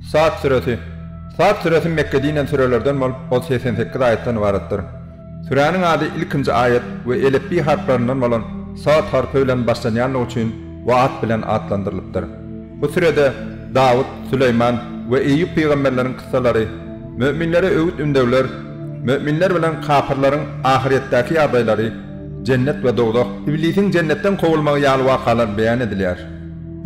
Saat süresi. Saat süresi Mekke dinen sürelerden bolup 88 ayetden ibaretdir. Sürenin adı ilkinci ayet ve elifbi harflerinden bolan saat harfi bilen başlanýan üçin vaat bilen adlandyrılıpdyr. Bu sürede Davud, Süleyman ve Eyyub peygamberlerin kıssalary, müminlere öğüt ündewler, müminler bilen kafirlerin ahiretdäki ýagdaýlary, cennet ve dogdak, iblisin cennetten kovulmagy ýaly wakalar beýan edilýär.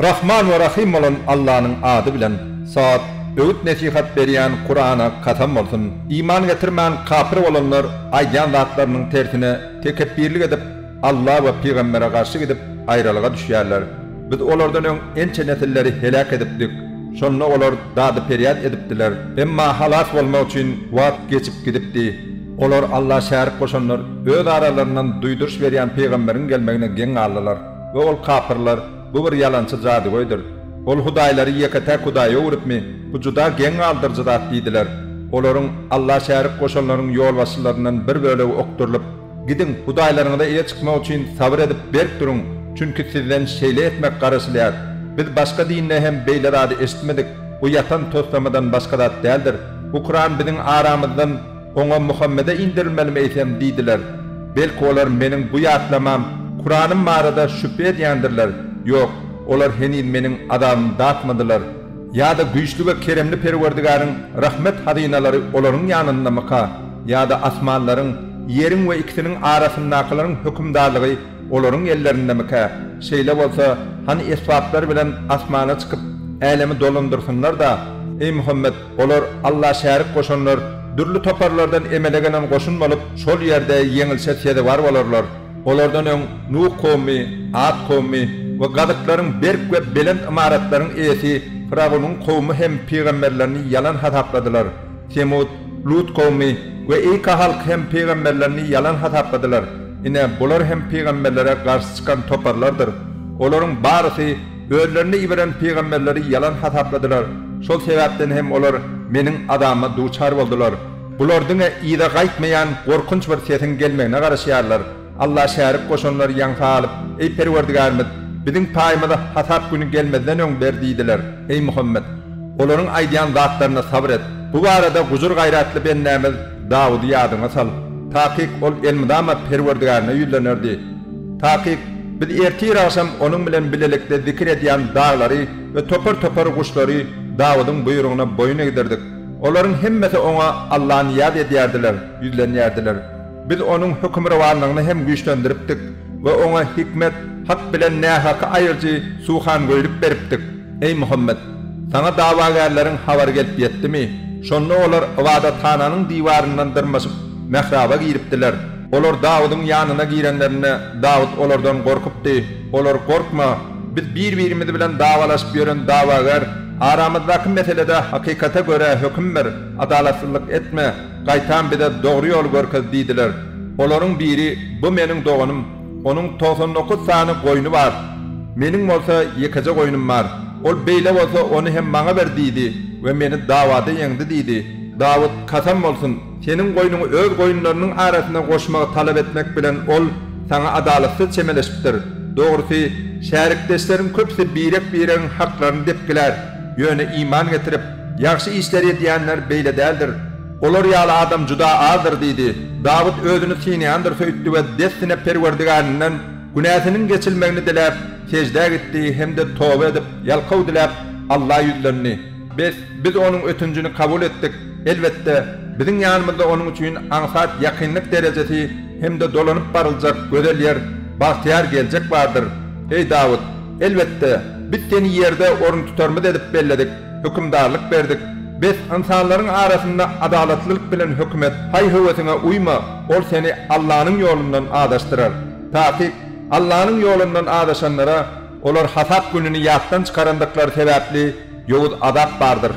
Rahman ve Rahim bolan Allah'ın adı bilen saat öğüt nesihat berýän Kur'ana kasam bolsun. İman getirmän kafir bolanlar aýdan zatlarynyň tersine tekebbirlik edip Allah we peýgambere garşy gidip aýralyga düşýärler. Biz olardan ençe nesilleri helak edipdik. Şonda olar dady peryat edipdiler. Emma halas bolmak üçin wagt geçip gidipdi. Olar Allah şärik goşanlar öz aralaryndan duýduruş berýän peýgamberin gelmegine geň aldylar. We ol kafirler bu bir yalançy jadygoýdyr. Ol hudaýlary ýekete hudaýa urupmy, bu juda geň aldyrjy zat diýdiler. Olaryň Allah şärik goşanlaryň ýol başçylaryndan bir bölegi okturylyp, gidin hudaýlaryňda eýe çykmak üçin sabr edip berip durun, çünki sizden şeýle etmek garaşylýar. Biz başga dinne hem beýle zady eşitmedik. Bu yatan toslamadan başga zat däldir. Bu Kur'an biziň aramyzdan oňa Muhammede indirilmelimi eýsem diýdiler. Belki olar meniň bu ýatlamam Kur'an'ym barada şüphe edýändirler. Ýok, olar henin meniň adamym datmadylar. Ya da güýçli we keremli Perwerdigaryň rahmet hadinalary olaryň ýanynda maka, ya da asmanlaryň, ýeriň we ikisiniň arasyndakylaryň hökümdarlygy olaryň ellerinde maka. Şeýle bolsa, hani esbaplar bilen asmana çykyp älemi dolandyrsunlar da, ey Muhammed, olar Allah şärik goşanlar, dürli toparlardan emelegenen goşun bolup, şol ýerde ýeňilse sede bar bolarlar. Olardan öň Nuh kowmy, Ad kowmy we gadyklaryň berk we belent imaratlaryň eýesi Firavun'un kowmy hem peýgamberlerini yalan hatapladylar. Semud, Lut kowmy we Eyka halk hem peýgamberlerini yalan hatapladylar. Ine bular hem peýgamberlere garşy çykan toparlardyr. Olaryň barysy özlerini iberen peýgamberleri yalan hatapladylar. Şol sebäpden hem olar meniň adama duçar boldular. Bulardyň ýa gaýtmaýan gorkunç bir sesin gelmegine garaşýarlar. Allah şärik goşanlar ýaňa alyp, ey Perwerdigarymyz, biziň paýmada hasap güni gelmeden öň berdiýdiler. Ey Muhammed, olaryň aýdýan zatlaryna sabr et. Bu barada guzur gaýratly bennämiz Davudy ýadyňa sal. Taqiq ol elmidama Perwerdigaryna ýüzlenerdi. Taqiq biz erti raşam onuň bilen bilelikde zikir edýän daglary we topar guşlary Davudyň buýrugyna boyun egdirdik. Olaryň hemmesi oňa Allahyny ýad edýärdiler, ýüzlenýärdiler. Biz onuň hükümrewanlygyny hem güýçlendiripdik we oňa hikmet, hak bilen nähaka aýyrjy suhan goýup beripdik. Ey Muhammed, sana dawagarlaryň habar gelip ýetdimi? Şonda olar Wadatananyň diwaryndan dyrmaşyp mehraba giripdiler. Olar Davudyň ýanyna girenlerine Davud olardan gorkupdy. Olar gorkma, biz bir-birimiz bilen dawalaşyp ýören dawagar, aramyzdaky meselede hakykata göre höküm ber, adalatsyzlyk etme, gaýtan bize dogry ýol görkez diýdiler. Olaryň biri, bu meniň doganym, onuň 99 sany goýuny bar. Meniň bolsa ýekece goýunum bar. Ol beýle bolsa onu hem maňa ber diýdi we meni dawada ýeňdi diýdi. Davud kasam bolsun, seniň goýunyňy öz goýunlarynyň arasyna goşmagy talap etmek bilen ol sana adalatsyz çemeleşipdir. Dogrusy, şärikdeşleriň köpsi birek haklaryny depgiler. Ýöne iman getirip ýaxşy işler edýänler beýle däldir. Olar ýaly adam juda azdyr diýdi. Davud özüni sinýändir söýtdi we desine Perwerdigaryndan günahynyň geçilmegini dilep, secde gitdi hem de toba edip ýalkaw dilep Allah ýüzlerini. Biz onuň ötünjini kabul etdik. Elbetde biziň ýanymyzda onuň üçin aňsat ýakynlyk derejesi hem de dolanyp barıljak gözel ýer, bahtyar geljek bardyr. Ey Davud, elbetde biz seni ýerde orun tutarmy edip belledik, hükümdarlyk berdik. Biz insanlaryň arasynda adalatlylyk bilen hökümet haý-höwesine uyma, ol seni Allahyň ýolundan adaşdyrar. Taqiq Allahyň ýolundan adaşanlara olar hasap gününi ýatdan çykarandyklary sebäpli ýowuz azap bardyr.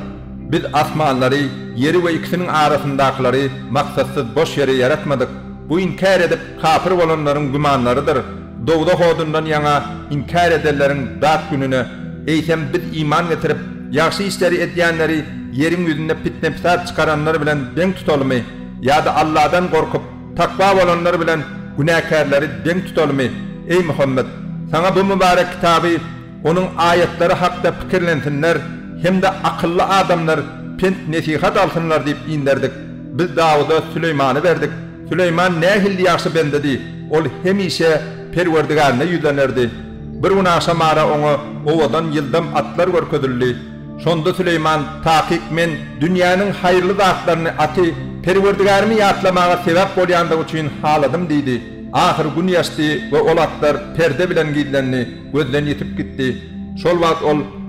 Biz asmanlary, ýeri we ikisiniň arasyndakyları maksatsyz boş ýere yaratmadyk. Bu inkar edip kafir bolanlaryň gümanlarydyr. Dogda hodundan ýaňa inkar edenleriň dat gününe eýsem biz iman getirip ýaxşy işleri edýänleri ýeriň ýüzünde fitne fesat çykaranlar bilen deň tutalmy, ýa-da Allahdan gorkup takwa bolanlar bilen günäkärleri deň tutalmy? Ey Muhammed, sana bu mübarek kitaby, onuň aýatlary hakda pikirlensinler, hem de akıllı adamlar pent nesihat alsınlar deyip inlerdik. Biz Davud'a Süleyman'ı verdik. Süleyman ne hilli yaxşı bendedi. Ol hemişe Perverdigarına yüzlenerdi. Bir gün akşamara onu ovadan yıldım atlar görködüldü. Şonda Süleyman takik men dünyanın hayırlı dağıtlarını atı Perverdigarımı yatlamağa sebep bolyandığı için haladım deydi. Ahir gün yaştı ve ol atlar perde bilen giydilerini gözden yetip gitti. Şol vakt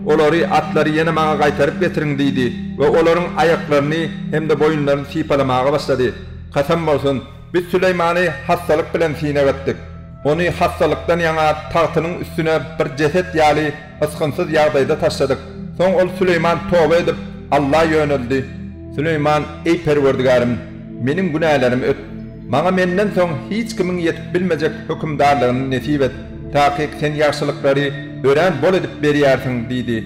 olary atları yine mağa qaytarıp getirin deydi ve olorun ayaklarını hem de boyunlarını sipalamağa başladı. Kasam bolsun, biz Süleyman'ı hastalık bilen sine ettik. Onu hastalıktan yana tahtının üstüne bir ceset yali ıskınsız yağdayda taşladık. Son ol Süleyman tövbe edip Allah'a yöneldi. Süleyman, ey Perverdigarım, benim günahlarımı öt. Mağa menden son hiç kimin yetip bilmeyecek hükümdarlığını nesip et. Takik sen yaxşılıkları öğren bol edip beriyarsın deydi.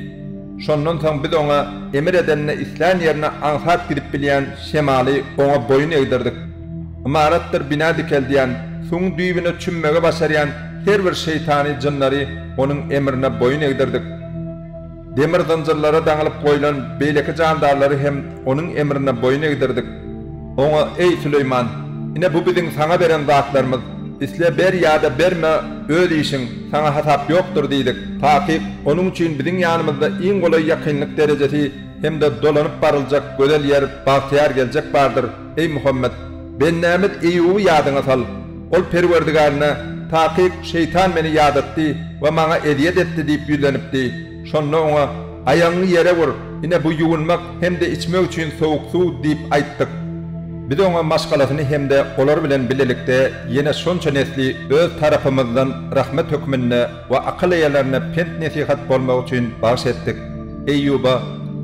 Şondan son biz ona emir edenine İslam yerine ansat gidip bilen şemali ona boyun eğdirdik. İmarattır bina dikel diyen, suň düýbüne çümmege başaryan her bir şeytani jynlary onun emrine boyun eğdirdik. Demir zanjyrlara daňylyp goýulan beýleki jandarlary hem onun emrine boyun eğdirdik. Ona ey Süleyman, ine bu biziň saňa beren zatlarymyz. İsle ber ýa-da berme öz işiň saňa hasap ýokdur diýdik. Takip onun üçin biziň ýanymyzda iň golay ýakynlyk derejesi hem de dolanyp barıljak gözel ýer bagtyar geljek bardyr. Ey Muhammed, ben nämet Eýuby ýadyňa sal. Ol Perverdigaryna takip şeytan meni ýad etdi we maňa ediyet etdi diýip ýüzlenipdi. Şonda ona aýagyny ýere vur, ine bu ýuwunmak hem de içmek üçin sowuk suw diýip aýtdyk. Biz ona maşgalasyny hem de olar bilen bilelikde yine şonça nesli öz tarapymyzdan rahmet hökmüne we akyl eýelerini pent nesihat bolmak üçin baş etdik. Eýuba,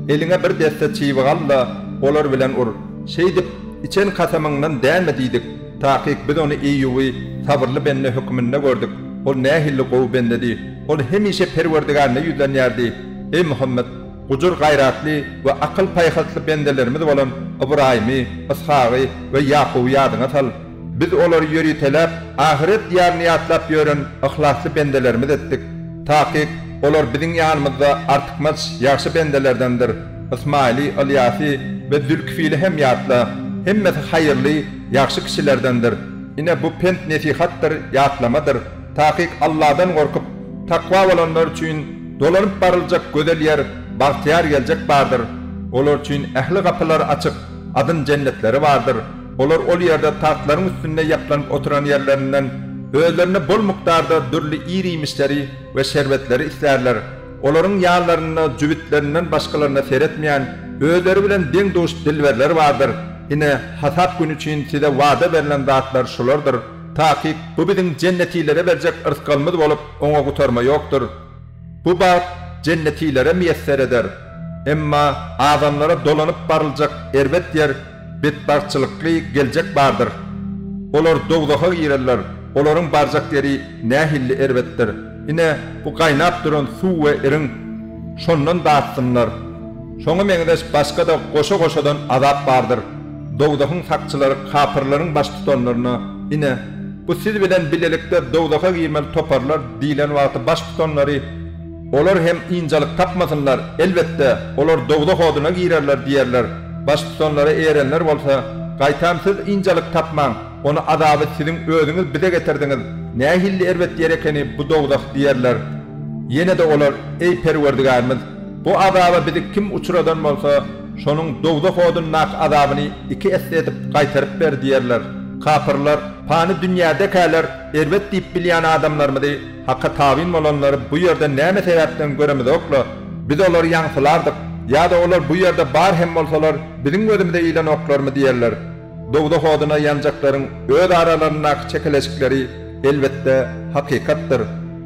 eline bir deste çiýbi galla olar bilen ur. Şeýdip içen kasamyňdan dälme diýdik. Takik biz onu Eýuby sabırly benne hökmünde gördük. Ol nähilli gowy bendedi. Ol hemişe Perverdigaryna ýüzlenýärdi. Ey Muhammed, gujur gayratly we akyl paýhatly bendelerimiz bolan Ibrahimi, Ishagy we Yakuby ýadyňa sal. Biz olary ýöritelep, ahiret ýaryny ýatlap ýören ihlasly bendelerimiz etdik. Takik olar biziň ýanymyzda artykmaz ýaxşy bendelerdendir. İsmaili, Ilyasy we Zülkifili hem ýatla, hemmeti hayırly, ýaxşy kişilerdendir. Ine bu pent nesihatdir, ýatlamadyr. Takik Allah'dan gorkup takwa bolanlar üçin dolanyp barıljak gözel ýer, bagtyar geljek bardyr. Olar üçin ähli gapylar açyk, adyn jennetleri bardyr. Olar ol ýerde tahtlaryň üstünde ýaplanyp oturan ýerlerinden özlerine bol mukdarda dürli irimişleri we şerbetleri islerler. Olaryň ýanlaryna jübitlerinden başgalaryna seretmeýän özleri bilen deň dost dilberler bardyr. Ine hasap günü üçin size wada berilen zatlar şolardyr. Takip bu biziň cennetilere berjek ırskymyz bolup oňa gutarma ýokdur. Bu bak cennetilere miýesser eder. Emma adamlara dolanyp barıljak erbet ýer betbarçylykly geljek bardyr. Olar dogdaga girerler. Olaryň barjak ýeri nähilli erbetdir. Ine bu gaýnap duran suw we iriň şondan daýsynlar. Şoňa meňdeş başga da goşa-goşadan azap bardyr. Dogdagyň sakçylary kapyrlaryň baş tutanlaryna ine bu siz bilen bilelikde dogdaga girmeli toparlar diýilen wagty baş tutanlary olar hem injalyk tapmasynlar. Elbetde olar dogda hodyna girerler diýerler. Baş tutanlary erenler bolsa gaýtamsyz injalyk tapmaň. Onu azaby siziň özüňiz bize getirdiňiz. Nähilli erbet ýerekeni bu dogdak diýerler. Yine de olar ey Perverdigarymyz, bu azaba bizi kim uçuradan bolsa şonuň dogdak hodynak azabyny iki esle edip gaýtaryp ber diýerler. Kapyrlar pany dünýäde käler erbet diýip bilýän adamlarmydy hakka tabin bolanlary bu ýerde näme sebäpden göremedokla biz olary ýaňsylardyk ýa-da olar bu ýerde bar hem bolsalar biziň gözümizde ilan oklarmy diýerler. Dogda hodyna ýanjaklaryň öz aralaryna çekeleşikleri elbetde hakykatdyr.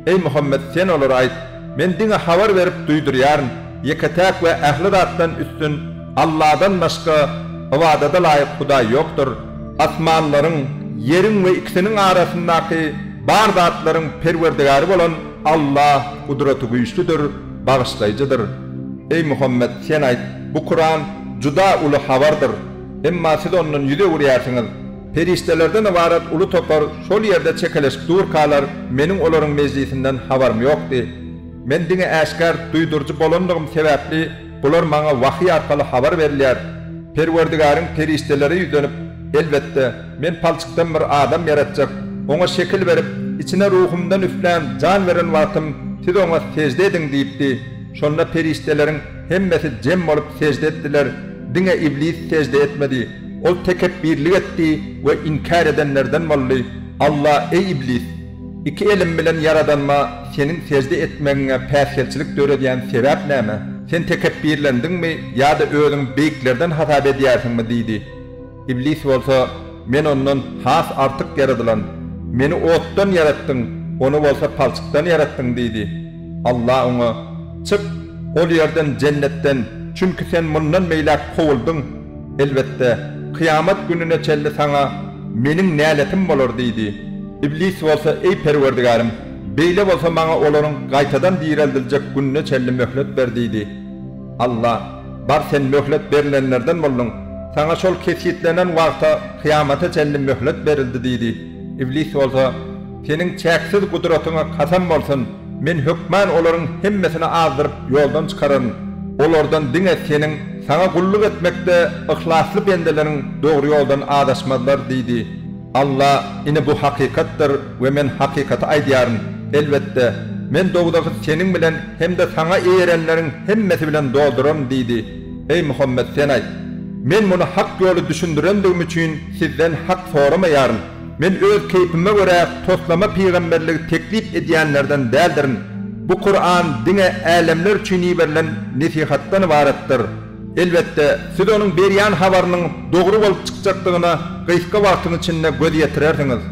Ey Muhammed, sen olar aýt, men diňe habar berip duýdurýaryn. Ýeketäk we ähli zatdan üstün Allah'dan başga ibadete laýyk Huda ýokdur. Asmanlaryň, ýeriň we ikisiniň arasyndaky bar zatlaryň Perwerdigary bolan Allah gudraty güýçlüdir, bagyşlaýjydyr. Ey Muhammed, sen aýt, bu Kur'an juda uly habardyr. Emma siz ondan ýüze urýarsyňyz. Periştelerden ibaret ulu topar şol ýerde çekeleşip durkalar meniň olaryň mejlisinden habarym ýokdy. Men diňe äşkar duýdurjy bolandygym sebäpli bular maňa wahy arkaly habar berilýär. Perwerdigaryň perişteleri ýüzenip, elbetde men palçykdan bir adam yaratjak, oňa şekil berip, içine ruhumdan üflän jan beren wagtym siz oňa sejde ediň diýipdi. Şonda perişteleriň hemmesi jem bolup sejde etdiler. Diňe iblis sejde etmedi. Ol tekebbirlik etdi we inkar edenlerden boldy. Allah ey iblis, iki elim bilen yaradanma senin sejde etmeňe päsgelçilik döredýän sebäp näme? Sen tekebbirlendingmi ýa-da özüň beýiklerden hasap edýärsiňmi diýdi. İblis bolsa, men ondan has artyk yaradylan, meni otdan yaratdyň, onu bolsa palçykdan yaratdyň diýdi. Allah oňa, çık ol ýerden jennetden, çünki sen mundan meýlak kowuldyň. Elbetde kıyamet gününe çelli sana meniň näletim bolar diýdi. İblis bolsa, ey Perwerdigarym, beýle bolsa maňa olaryň gaýtadan diýreldiljek gününe çelli möhlet ber diýdi. Allah, bar sen möhlet berilenlerden boldun. Sana şol kesitlenen wagta kıyamata çelli möhlet berildi diýdi. İblis bolsa, senin çäksiz gudratyňa kasam bolsun, men hökman olaryň hemmesini azdyryp ýoldan çykaryn. Olardan diňe senin sana gulluk etmekde ihlasly bendeleriň dogry ýoldan adaşmadylar diýdi. Allah, ine bu hakikatdir we men hakikaty aýdýaryn. Elbetde men dogdaky senin bilen hemde sana eýerenleriň hemmesi bilen dolduram diýdi. Ey Muhammed, sen aýt. Men muny hak ýoly düşündirendigim üçin sizden hak soramaýaryn. Men öz keypime göre toslama peýgamberligi teklip edýänlerden däldirin. Bu Kur'an diňe älemler üçin berilen nesihatdan ibaretdir. Elbetde siz onuň berýän habarynyň dogry bolup çykjakdygyna gysga wagtyň içinde göz ýetirersiňiz.